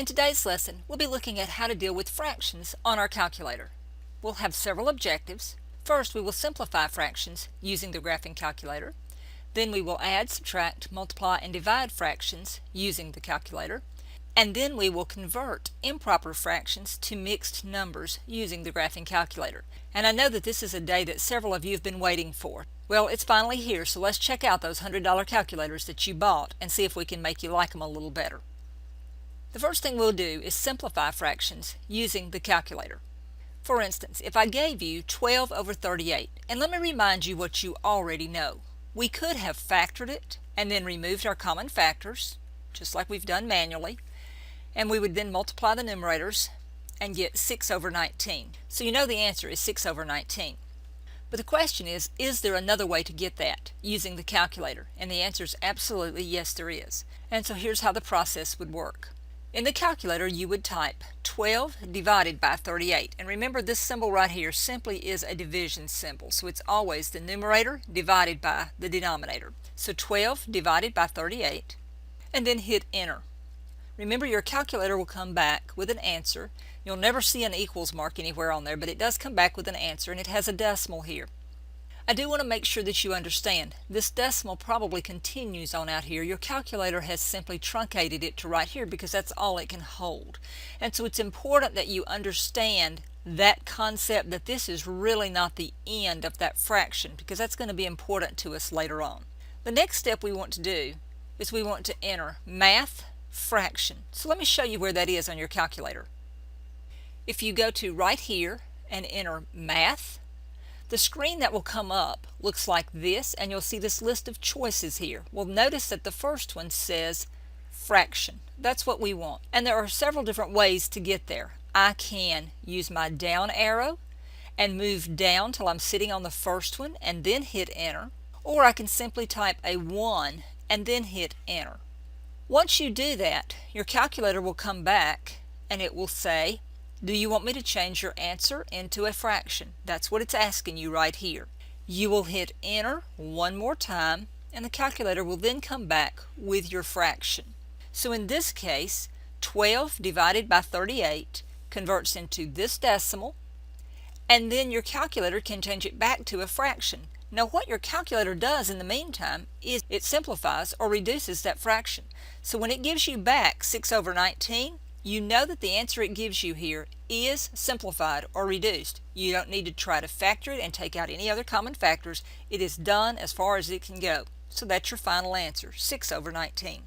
In today's lesson, we'll be looking at how to deal with fractions on our calculator. We'll have several objectives. First, we will simplify fractions using the graphing calculator. Then we will add, subtract, multiply, and divide fractions using the calculator. And then we will convert improper fractions to mixed numbers using the graphing calculator. And I know that this is a day that several of you have been waiting for. Well, it's finally here, so let's check out those $100 calculators that you bought and see if we can make you like them a little better. The first thing we'll do is simplify fractions using the calculator. For instance, if I gave you 12 over 38, and let me remind you what you already know. We could have factored it and then removed our common factors, just like we've done manually, and we would then multiply the numerators and get 6 over 19. So you know the answer is 6 over 19. But the question is there another way to get that using the calculator? And the answer is absolutely yes, there is. And so here's how the process would work. In the calculator, you would type 12 divided by 38. And remember, this symbol right here simply is a division symbol. So it's always the numerator divided by the denominator. So 12 divided by 38, and then hit enter. Remember, your calculator will come back with an answer. You'll never see an equals mark anywhere on there, but it does come back with an answer, and it has a decimal here. I do want to make sure that you understand this decimal probably continues on out here. Your calculator has simply truncated it to right here because that's all it can hold. And so it's important that you understand that concept, that this is really not the end of that fraction, because that's going to be important to us later on. The next step we want to do is we want to enter math fraction. So let me show you where that is on your calculator. If you go to right here and enter math, the screen that will come up looks like this, and you'll see this list of choices here. Well, notice that the first one says fraction. That's what we want. And there are several different ways to get there. I can use my down arrow and move down till I'm sitting on the first one and then hit enter. Or I can simply type a 1 and then hit enter. Once you do that, your calculator will come back and it will say, do you want me to change your answer into a fraction? That's what it's asking you right here. You will hit enter one more time, and the calculator will then come back with your fraction. So in this case, 12 divided by 38 converts into this decimal, and then your calculator can change it back to a fraction. Now what your calculator does in the meantime is it simplifies or reduces that fraction. So when it gives you back 6 over 19, you know that the answer it gives you here is simplified or reduced. You don't need to try to factor it and take out any other common factors. It is done as far as it can go. So that's your final answer, 6 over 19.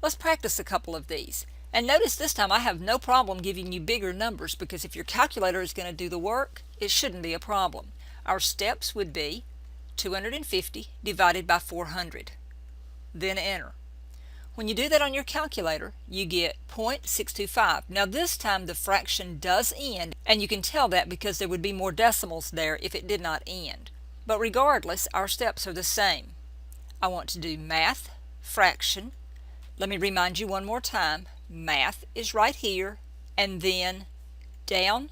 Let's practice a couple of these. And notice this time I have no problem giving you bigger numbers, because if your calculator is going to do the work, it shouldn't be a problem. Our steps would be 250 divided by 400. Then enter. When you do that on your calculator, you get 0.625. Now this time the fraction does end, and you can tell that because there would be more decimals there if it did not end. But regardless, our steps are the same. I want to do math fraction. Let me remind you one more time. Math is right here, and then down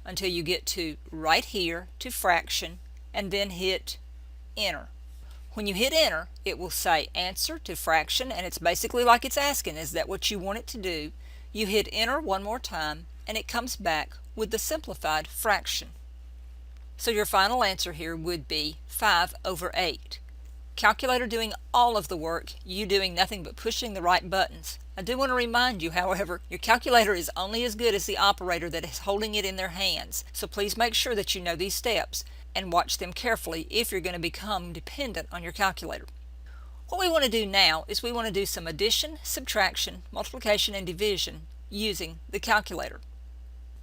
until you get to right here to fraction, and then hit enter. When you hit enter, it will say answer to fraction, and it's basically like it's asking, is that what you want it to do? You hit enter one more time, and it comes back with the simplified fraction. So your final answer here would be 5 over 8. Calculator doing all of the work, you doing nothing but pushing the right buttons. I do want to remind you, however, your calculator is only as good as the operator that is holding it in their hands. So please make sure that you know these steps and watch them carefully if you're going to become dependent on your calculator. What we want to do now is we want to do some addition, subtraction, multiplication, and division using the calculator.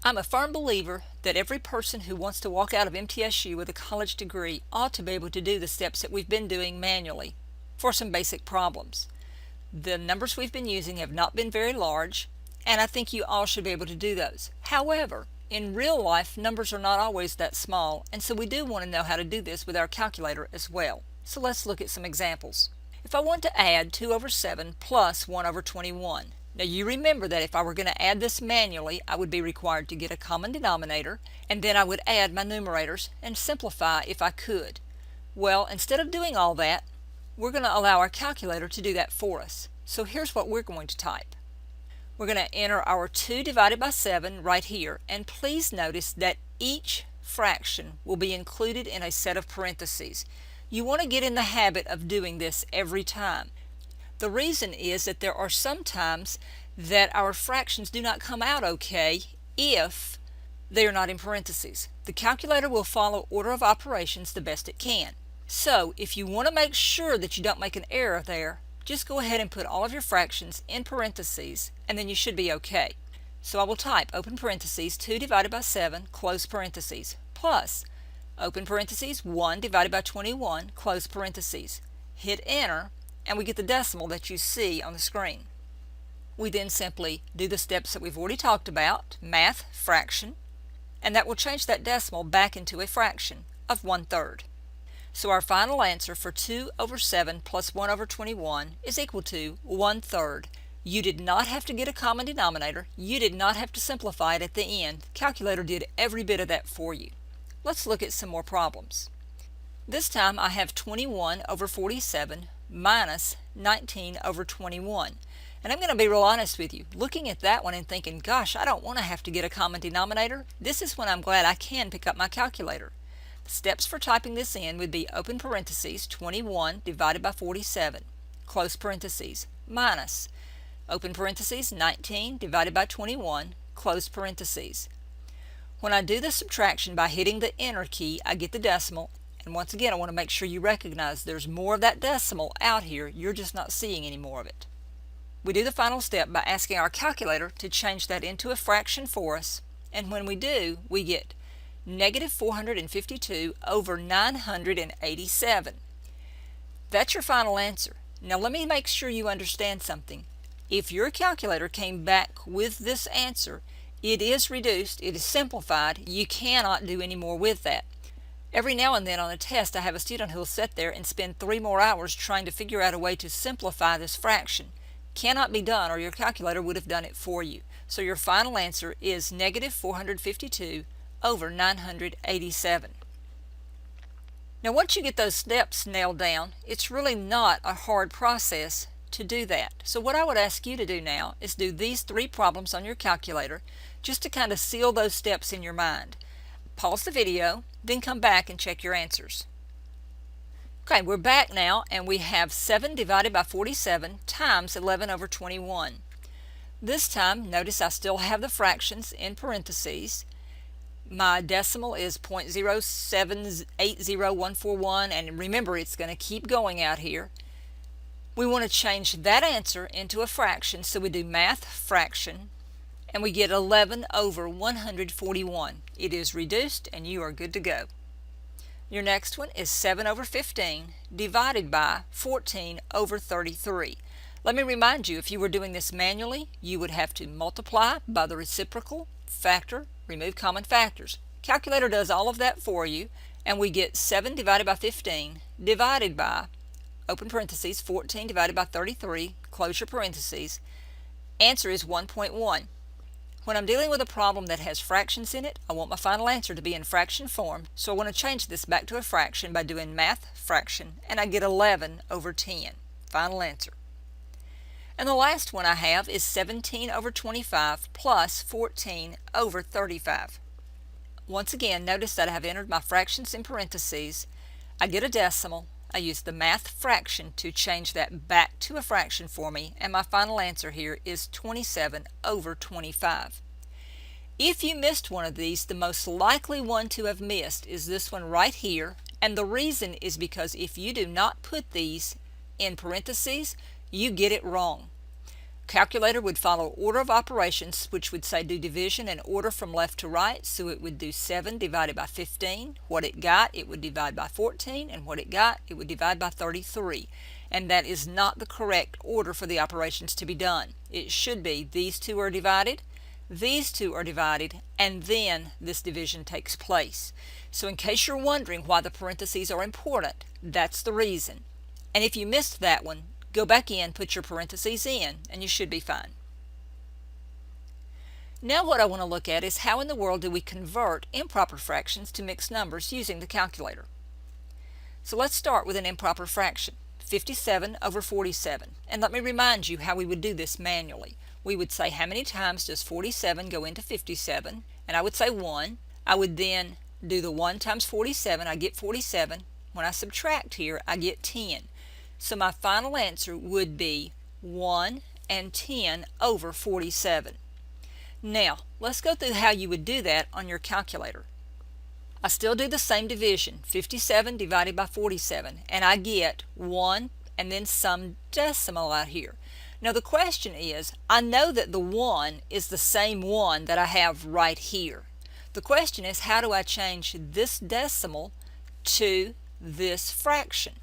I'm a firm believer that every person who wants to walk out of MTSU with a college degree ought to be able to do the steps that we've been doing manually for some basic problems. The numbers we've been using have not been very large, and I think you all should be able to do those. However, in real life, numbers are not always that small, and so we do want to know how to do this with our calculator as well. So let's look at some examples. If I want to add 2 over 7 plus 1 over 21, now you remember that if I were going to add this manually, I would be required to get a common denominator, and then I would add my numerators and simplify if I could. Well, instead of doing all that, we're going to allow our calculator to do that for us. So here's what we're going to type. We're going to enter our 2 divided by 7 right here, and please notice that each fraction will be included in a set of parentheses. You want to get in the habit of doing this every time. The reason is that there are some times that our fractions do not come out okay if they are not in parentheses. The calculator will follow order of operations the best it can. So if you want to make sure that you don't make an error there, just go ahead and put all of your fractions in parentheses, and then you should be okay. So I will type open parentheses 2 divided by 7 close parentheses plus open parentheses 1 divided by 21 close parentheses. Hit enter and we get the decimal that you see on the screen. We then simply do the steps that we've already talked about, math fraction, and that will change that decimal back into a fraction of 1/3. So our final answer for 2 over 7 plus 1 over 21 is equal to 1/3. You did not have to get a common denominator. You did not have to simplify it at the end. The calculator did every bit of that for you. Let's look at some more problems. This time I have 21 over 47 minus 19 over 21. And I'm going to be real honest with you. Looking at that one and thinking, gosh, I don't want to have to get a common denominator. This is when I'm glad I can pick up my calculator. The steps for typing this in would be open parentheses 21 divided by 47, close parentheses, minus, open parentheses 19 divided by 21, close parentheses. When I do the subtraction by hitting the enter key, I get the decimal, and once again I want to make sure you recognize there's more of that decimal out here, you're just not seeing any more of it. We do the final step by asking our calculator to change that into a fraction for us, and when we do, we get negative 452 over 987. That's your final answer. Now let me make sure you understand something. If your calculator came back with this answer, it is reduced, it is simplified, you cannot do any more with that. Every now and then on a test I have a student who will sit there and spend 3 more hours trying to figure out a way to simplify this fraction. Cannot be done, or your calculator would have done it for you. So your final answer is negative 452 over 987. Now once you get those steps nailed down, it's really not a hard process to do that. So what I would ask you to do now is do these 3 problems on your calculator just to kind of seal those steps in your mind. Pause the video, then come back and check your answers. Okay, we're back now and we have 7 divided by 47 times 11 over 21. This time, notice I still have the fractions in parentheses. My decimal is 0.0780141, and remember it's going to keep going out here. We want to change that answer into a fraction, so we do math fraction, and we get 11 over 141. It is reduced and you are good to go. Your next one is 7 over 15 divided by 14 over 33. Let me remind you, if you were doing this manually, you would have to multiply by the reciprocal, factor, remove common factors. Calculator does all of that for you, and we get 7 divided by 15 divided by, open parentheses, 14 divided by 33, close your parentheses. Answer is 1.1. When I'm dealing with a problem that has fractions in it, I want my final answer to be in fraction form, so I want to change this back to a fraction by doing math fraction, and I get 11 over 10. Final answer. And the last one I have is 17 over 25 plus 14 over 35. Once again, notice that I have entered my fractions in parentheses. I get a decimal. I use the math fraction to change that back to a fraction for me, and my final answer here is 27 over 25. If you missed one of these, the most likely one to have missed is this one right here, and the reason is because if you do not put these in parentheses, you get it wrong. Calculator would follow order of operations, which would say do division in order from left to right, so it would do 7 divided by 15. What it got, it would divide by 14, and what it got, it would divide by 33. And that is not the correct order for the operations to be done. It should be these two are divided, these two are divided, and then this division takes place. So in case you're wondering why the parentheses are important, that's the reason. And if you missed that one, go back in, put your parentheses in, and you should be fine. Now what I want to look at is how in the world do we convert improper fractions to mixed numbers using the calculator. So let's start with an improper fraction, 57 over 47. And let me remind you how we would do this manually. we would say how many times does 47 go into 57, and I would say 1. I would then do the 1 times 47, I get 47. When I subtract here, I get 10. So my final answer would be 1 and 10 over 47. Now, let's go through how you would do that on your calculator. I still do the same division, 57 divided by 47, and I get 1 and then some decimal out here. Now the question is, I know that the 1 is the same 1 that I have right here. The question is, how do I change this decimal to this fraction?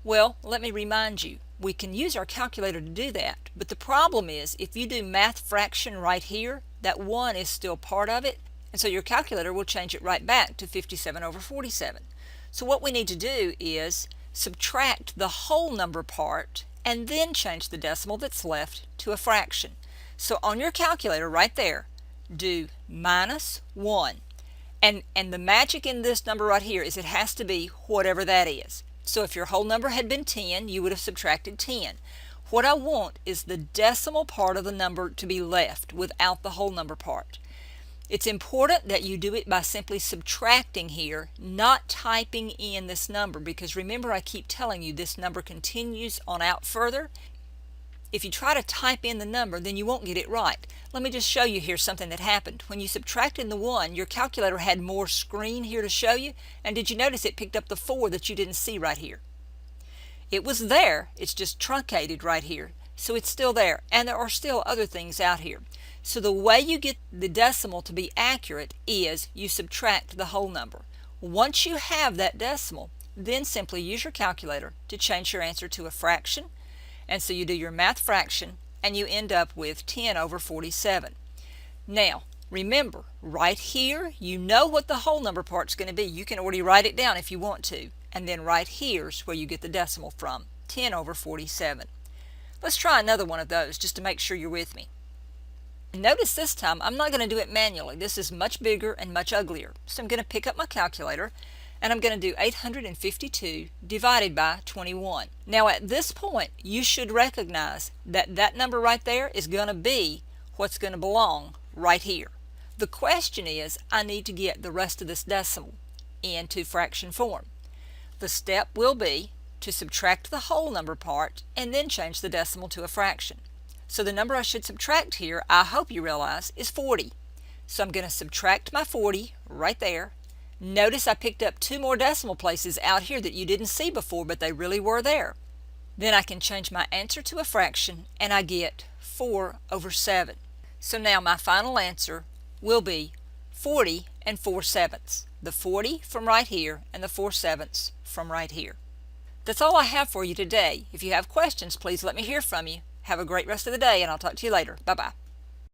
Well, let me remind you, we can use our calculator to do that, but the problem is if you do math fraction right here, that 1 is still part of it, and so your calculator will change it right back to 57 over 47. So what we need to do is subtract the whole number part and then change the decimal that's left to a fraction. So on your calculator right there, do minus 1. And the magic in this number right here is it has to be whatever that is. So if your whole number had been 10, you would have subtracted 10. What I want is the decimal part of the number to be left without the whole number part. It's important that you do it by simply subtracting here, not typing in this number, because remember I keep telling you this number continues on out further. If you try to type in the number, then you won't get it right. Let me just show you here something that happened. When you subtracted the 1, your calculator had more screen here to show you, and did you notice it picked up the 4 that you didn't see right here? It was there, it's just truncated right here, so it's still there, and there are still other things out here. So the way you get the decimal to be accurate is you subtract the whole number. Once you have that decimal, then simply use your calculator to change your answer to a fraction, and so you do your math fraction and you end up with 10 over 47. Now remember, right here you know what the whole number part's going to be. You can already write it down if you want to, and then right here's where you get the decimal from, 10 over 47. Let's try another one of those just to make sure you're with me. Notice this time I'm not going to do it manually. This is much bigger and much uglier. So I'm going to pick up my calculator and I'm going to do 852 divided by 21. Now at this point you should recognize that that number right there is going to be what's going to belong right here. The question is, I need to get the rest of this decimal into fraction form. The step will be to subtract the whole number part and then change the decimal to a fraction. So the number I should subtract here, I hope you realize, is 40. So I'm going to subtract my 40 right there. Notice I picked up 2 more decimal places out here that you didn't see before, but they really were there. Then I can change my answer to a fraction and I get 4 over 7. So now my final answer will be 40 and 4/7. The 40 from right here and the 4/7 from right here. That's all I have for you today. If you have questions, please let me hear from you. Have a great rest of the day, and I'll talk to you later. Bye-bye.